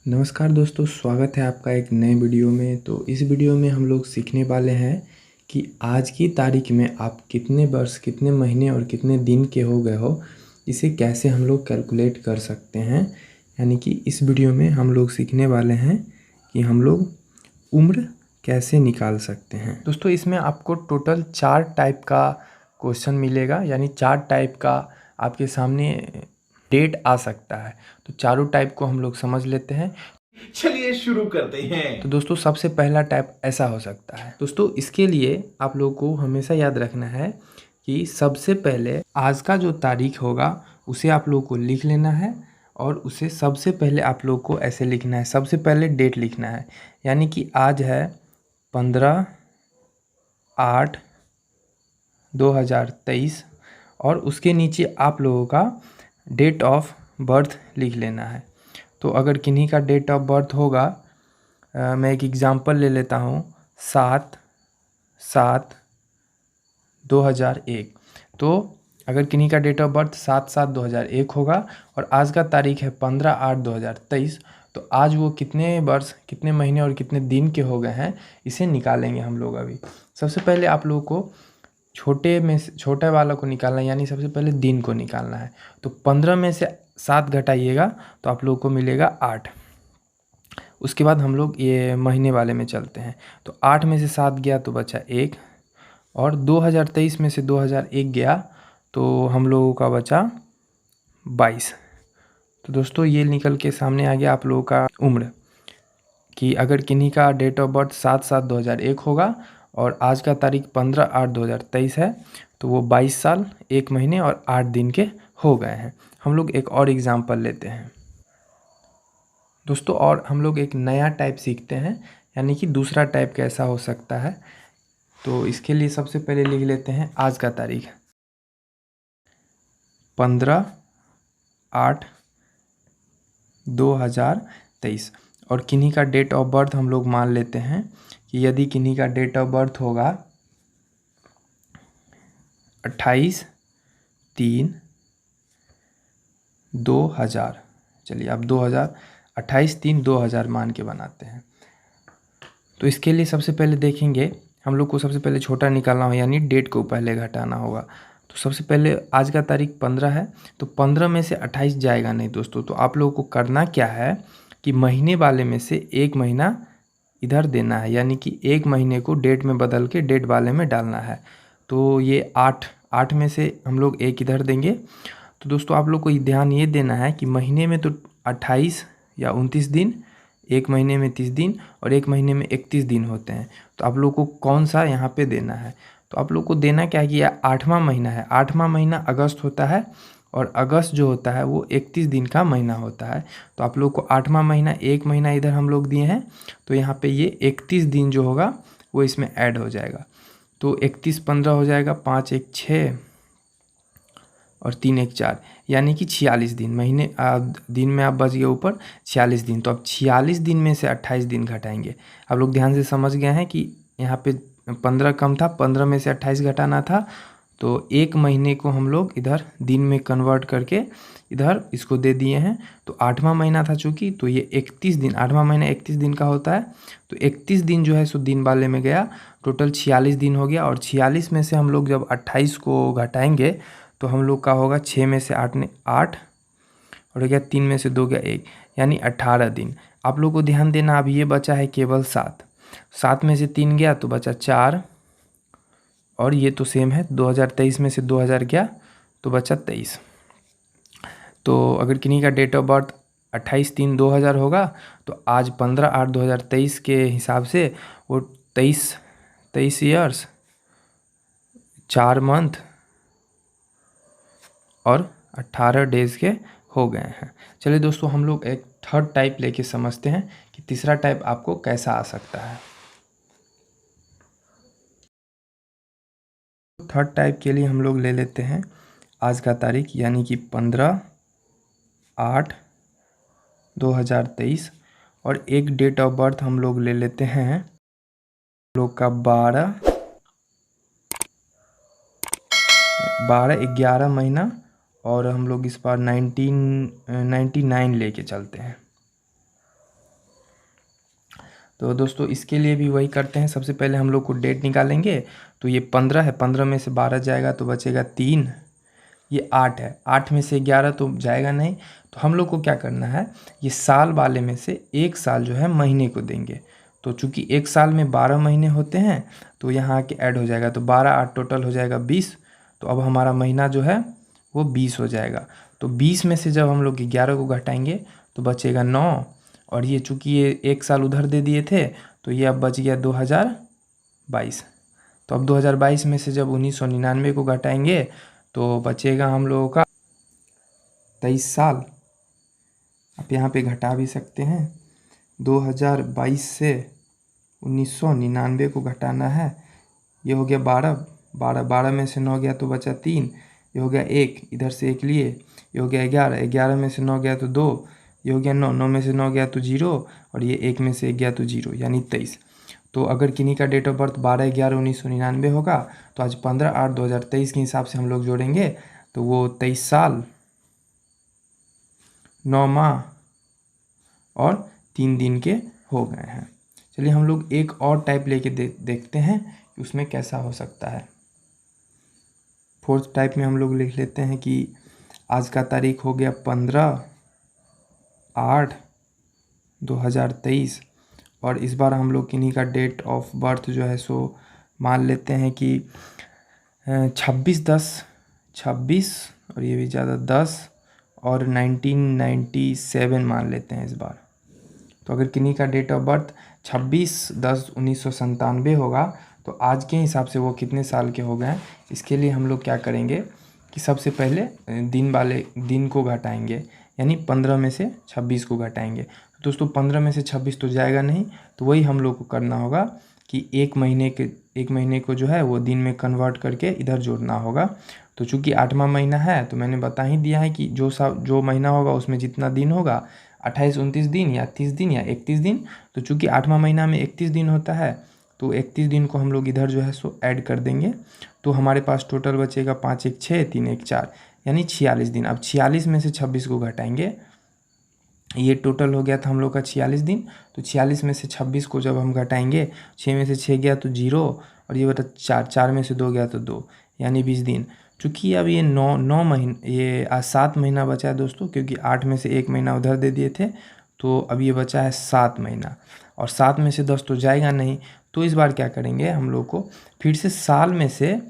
नमस्कार दोस्तों, स्वागत है आपका एक नए वीडियो में। तो इस वीडियो में हम लोग सीखने वाले हैं कि आज की तारीख में आप कितने वर्ष, कितने महीने और कितने दिन के हो गए हो, इसे कैसे हम लोग कैलकुलेट कर सकते हैं। यानी कि इस वीडियो में हम लोग सीखने वाले हैं कि हम लोग उम्र कैसे निकाल सकते हैं। दोस्तों, इसमें आपको टोटल 4 टाइप का क्वेश्चन मिलेगा, यानी 4 टाइप का आपके सामने डेट आ सकता है। तो चारों टाइप को हम लोग समझ लेते हैं। चलिए शुरू करते हैं। तो दोस्तों, सबसे पहला टाइप ऐसा हो सकता है। दोस्तों, इसके लिए आप लोगों को हमेशा याद रखना है कि सबसे पहले आज का जो तारीख होगा उसे आप लोगों को लिख लेना है, और उसे सबसे पहले आप लोगों को ऐसे लिखना है, सबसे पहले डेट लिखना है। यानी कि आज है 15/8/2023, और उसके नीचे आप लोगों का डेट ऑफ बर्थ लिख लेना है। तो अगर किन्हीं का डेट ऑफ बर्थ होगा, मैं एक एग्ज़ाम्पल ले लेता हूँ, 7/7/2001। तो अगर किन्हीं का डेट ऑफ बर्थ 7/7/2001 होगा और आज का तारीख है 15/8/2023, तो आज वो कितने वर्ष, कितने महीने और कितने दिन के हो गए हैं, इसे निकालेंगे हम लोग। अभी सबसे पहले आप लोगों को छोटे में से छोटे वाला को निकालना है, यानी सबसे पहले दिन को निकालना है। तो 15 में से 7 घटाइएगा तो आप लोगों को मिलेगा 8। उसके बाद हम लोग ये महीने वाले में चलते हैं। तो 8 में से 7 गया तो बचा 1, और 2023 में से 2001 गया तो हम लोगों का बचा 22। तो दोस्तों, ये निकल के सामने आ गया आप लोगों का उम्र, कि अगर किन्हीं का डेट ऑफ बर्थ 7/7/2001 होगा और आज का तारीख 15/8/2023 है, तो वो 22 साल 1 महीने और 8 दिन के हो गए हैं। हम लोग एक और एग्ज़ाम्पल लेते हैं दोस्तों, और हम लोग एक नया टाइप सीखते हैं, यानी कि दूसरा टाइप कैसा हो सकता है। तो इसके लिए सबसे पहले लिख लेते हैं आज का तारीख 15/8/2023, और किन्हीं का डेट ऑफ बर्थ हम लोग मान लेते हैं कि यदि किन्हीं का डेट ऑफ बर्थ होगा 28/3/2000। चलिए, अब 2000, 28/3/2000 मान के बनाते हैं। तो इसके लिए सबसे पहले देखेंगे, हम लोग को सबसे पहले छोटा निकालना हो, यानी डेट को पहले घटाना होगा। तो सबसे पहले आज का तारीख 15 है, तो 15 में से 28 जाएगा नहीं दोस्तों। तो आप लोगों को करना क्या है कि महीने वाले में से 1 महीना इधर देना है, यानी कि 1 महीने को डेट में बदल के डेट वाले में डालना है। तो ये 8 में से हम लोग 1 इधर देंगे। तो दोस्तों, आप लोग को ध्यान ये देना है कि महीने में तो 28 या 29 दिन, 1 महीने में 30 दिन और 1 महीने में 31 दिन होते हैं। तो आप लोग को कौन सा यहाँ पे देना है, तो आप लोग को देना क्या है कि यह 8वां महीना है। 8वां महीना अगस्त होता है, और अगस्त जो होता है वो 31 दिन का महीना होता है। तो आप लोग को 8वां महीना, 1 महीना इधर हम लोग दिए हैं, तो यहाँ पे ये 31 दिन जो होगा वो इसमें ऐड हो जाएगा। तो 31 15 हो जाएगा, 5 1 6 और 3 1 4, यानी कि 46 दिन। महीने दिन में आप बच गए ऊपर 46 दिन। तो अब 46 दिन में से 28 दिन घटाएंगे। आप लोग ध्यान से समझ गए हैं कि यहाँ पे 15 कम था, 15 में से 28 घटाना था। तो 1 महीने को हम लोग इधर दिन में कन्वर्ट करके इधर इसको दे दिए हैं। तो 8वां महीना था चूँकि, तो ये 31 दिन, 8वां महीना 31 दिन का होता है। तो 31 दिन जो है सो दिन वाले में गया, टोटल 46 दिन हो गया। और 46 में से हम लोग जब 28 को घटाएंगे तो हम लोग का होगा 6 में से 8 ने 8, और हो गया 3 में से 2 गया 1, यानी 18 दिन। आप लोग को ध्यान देना, अब ये बचा है केवल 7। 7 में से 3 गया तो बचा 4, और ये तो सेम है, 2023 में से 2000 गया तो बचा 23। तो अगर किन्हीं का डेट ऑफ बर्थ 28/3/2000 होगा, तो आज 15/8/2023 के हिसाब से वो 23 ईयर्स, 4 मंथ और 18 डेज़ के हो गए हैं। चलिए दोस्तों, हम लोग एक थर्ड टाइप लेके समझते हैं कि तीसरा टाइप आपको कैसा आ सकता है। थर्ड टाइप के लिए हम लोग ले लेते हैं आज का तारीख, यानी कि 15/8/2023, और एक डेट ऑफ बर्थ हम लोग ले लेते हैं हम लोग का 12/11 महीना, और हम लोग इस बार 1999 लेके चलते हैं। तो दोस्तों इसके लिए भी वही करते हैं। सबसे पहले हम लोग को डेट निकालेंगे। तो ये 15 है, 15 में से 12 जाएगा तो बचेगा 3। ये 8 है, 8 में से 11 तो जाएगा नहीं। तो हम लोग को क्या करना है, ये साल वाले में से एक साल जो है महीने को देंगे। तो चूंकि एक साल में 12 महीने होते हैं तो यहाँ आके ऐड हो जाएगा। तो 12 8 टोटल हो जाएगा 20। तो अब हमारा महीना जो है वो 20 हो जाएगा। तो 20 में से जब हम लोग 11 को घटाएंगे तो बचेगा 9। और ये चूंकि ये एक साल उधर दे दिए थे तो ये अब बच गया 2022। तो अब 2022 में से जब 1999 को घटाएंगे तो बचेगा हम लोगों का 23 साल। आप यहाँ पे घटा भी सकते हैं। 2022 से 1999 को घटाना है। ये हो गया 12 में से 9 गया तो बचा 3। ये हो गया 1, इधर से 1 लिए। ये हो गया 11 में से 9 गया तो 2। ये हो गया 9 में से 9 गया तो 0। और ये 1 में से 1 गया तो 0, यानी 23। तो अगर किन्हीं का डेट ऑफ बर्थ 12/11/1999 होगा तो आज 15/8/2023 के हिसाब से हम लोग जोड़ेंगे तो वो 23 साल 9 माह और 3 दिन के हो गए हैं। चलिए हम लोग एक और टाइप लेके देखते हैं कि उसमें कैसा हो सकता है। फोर्थ टाइप में हम लोग लिख लेते हैं कि आज का तारीख हो गया 15/8/2023। और इस बार हम लोग किन्हीं का डेट ऑफ बर्थ जो है सो मान लेते हैं कि 26/10/26 और ये भी ज़्यादा 10 और 1997 मान लेते हैं इस बार। तो अगर किन्हीं का डेट ऑफ बर्थ 26/10/1997 होगा तो आज के हिसाब से वो कितने साल के हो गए हैं, इसके लिए हम लोग क्या करेंगे कि सबसे पहले दिन को घटाएंगे, यानी 15 में से 26 को घटाएंगे। तो दोस्तों 15 में से 26 तो जाएगा नहीं, तो वही हम लोग को करना होगा कि एक महीने को जो है वो दिन में कन्वर्ट करके इधर जोड़ना होगा। तो चूंकि 8वां महीना है तो मैंने बता ही दिया है कि जो महीना होगा उसमें जितना दिन होगा 28 29 दिन या 30 दिन या 31 दिन। तो चूंकि 8वां महीना में 31 दिन होता है तो 31 दिन को हम लोग इधर जो है सो ऐड कर देंगे। तो हमारे पास टोटल बचेगा 5 1 6 3 1 4, यानी 46 दिन। अब 46 में से 26 को घटाएंगे, ये टोटल हो गया था हम लोग का 46 दिन। तो 46 में से 26 को जब हम घटाएंगे, 6 में से 6 गया तो 0 और ये बता 4 में से 2 गया तो 2, यानी 20 दिन। चूँकि अब ये 9 महीने, ये आज 7 महीना बचा है दोस्तों, क्योंकि 8 में से 1 महीना उधर दे दिए थे। तो अब ये बचा है 7 महीना, और 7 में से 10 तो जाएगा नहीं। तो इस बार क्या करेंगे, हम लोग को फिर से साल में से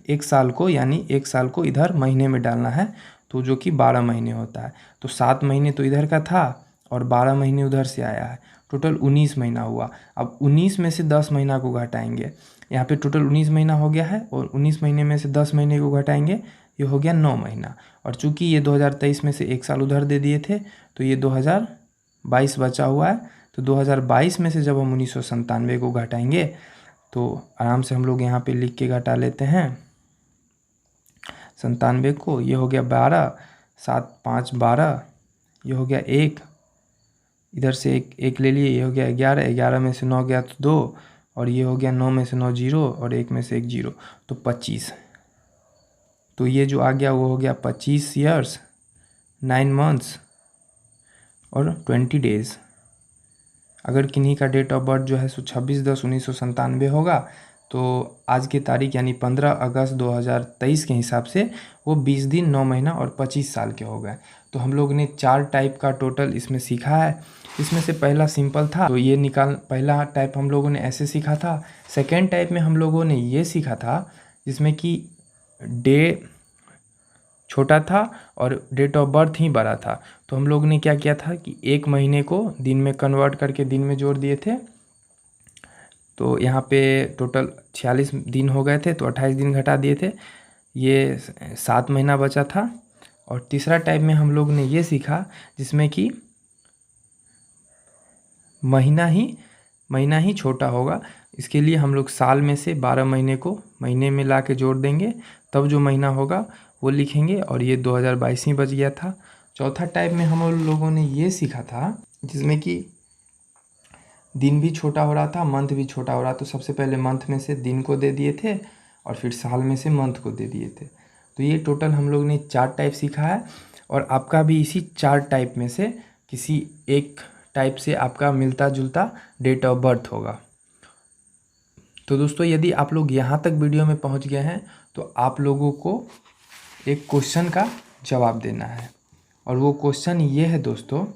एक साल को, यानी एक साल को इधर महीने में डालना है, तो जो कि 12 महीने होता है। तो 7 महीने तो इधर का था और 12 महीने उधर से आया है, टोटल 19 महीना हुआ। अब 19 में से 10 महीना को घटाएंगे, यहाँ पे टोटल 19 महीना हो गया है, और 19 महीने में से 10 महीने को घटाएंगे, ये हो गया 9 महीना। और चूंकि ये 2023 में से एक साल उधर दे दिए थे तो ये 2022 बचा हुआ है। तो 2022 में से जब हम 1997 को घटाएंगे तो आराम से हम लोग यहाँ पे लिख के घटा लेते हैं 97 को। ये हो गया 12, 7 5 12, ये हो गया 1, इधर से एक ले लिए, ये हो गया 11, 11 में से 9 गया तो 2, और ये हो गया 9 में से 9 0, और 1 में से 1 0, तो 25। तो ये जो आ गया वो हो गया 25 ईयर्स 9 मंथ्स और 20 डेज़। अगर किन्हीं का डेट ऑफ बर्थ जो है सो 26/10/1997 होगा तो आज की तारीख यानी 15 अगस्त 2023 के हिसाब से वो 20 दिन 9 महीना और 25 साल के हो गए। तो हम लोग ने 4 टाइप का टोटल इसमें सीखा है। इसमें से पहला सिंपल था, तो ये पहला टाइप हम लोगों ने ऐसे सीखा था। सेकेंड टाइप में हम लोगों ने ये सीखा था जिसमें कि डे छोटा था और डेट ऑफ बर्थ ही बड़ा था। तो हम लोग ने क्या किया था कि एक महीने को दिन में कन्वर्ट करके दिन में जोड़ दिए थे। तो यहाँ पे टोटल 46 दिन हो गए थे, तो 28 दिन घटा दिए थे, ये 7 महीना बचा था। और तीसरा टाइप में हम लोग ने ये सीखा जिसमें कि महीना ही छोटा होगा। इसके लिए हम लोग साल में से 12 महीने को महीने में ला के जोड़ देंगे, तब जो महीना होगा वो लिखेंगे, और ये 2022 ही बच गया था। चौथा टाइप में हम लोगों ने ये सीखा था जिसमें कि दिन भी छोटा हो रहा था, मंथ भी छोटा हो रहा। तो सबसे पहले मंथ में से दिन को दे दिए थे और फिर साल में से मंथ को दे दिए थे। तो ये टोटल हम लोग ने 4 टाइप सीखा है, और आपका भी इसी 4 टाइप में से किसी एक टाइप से आपका मिलता जुलता डेट ऑफ बर्थ होगा। तो दोस्तों यदि आप लोग यहाँ तक वीडियो में पहुँच गए हैं तो आप लोगों को एक क्वेश्चन का जवाब देना है, और वो क्वेश्चन ये है दोस्तों,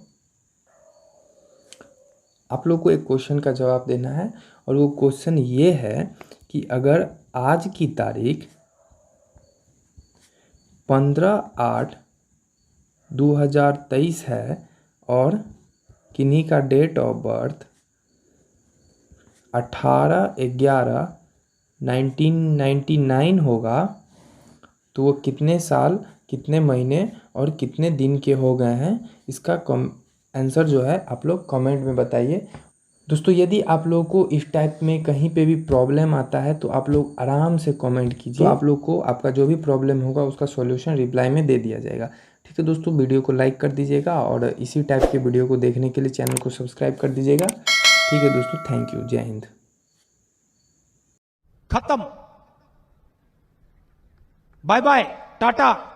आप लोग को एक क्वेश्चन का जवाब देना है, और वो क्वेश्चन ये है कि अगर आज की तारीख 15/8/2023 है और किन्हीं का डेट ऑफ बर्थ 18/11/1999 होगा, तो वो कितने साल, कितने महीने और कितने दिन के हो गए हैं, इसका आंसर जो है आप लोग कमेंट में बताइए। दोस्तों यदि आप लोगों को इस टाइप में कहीं पे भी प्रॉब्लम आता है तो आप लोग आराम से कमेंट कीजिए, तो आप लोग को आपका जो भी प्रॉब्लम होगा उसका सॉल्यूशन रिप्लाई में दे दिया जाएगा। ठीक है दोस्तों, वीडियो को लाइक कर दीजिएगा और इसी टाइप के वीडियो को देखने के लिए चैनल को सब्सक्राइब कर दीजिएगा। ठीक है दोस्तों, थैंक यू, जय हिंद। खत्म, बाय बाय, टाटा।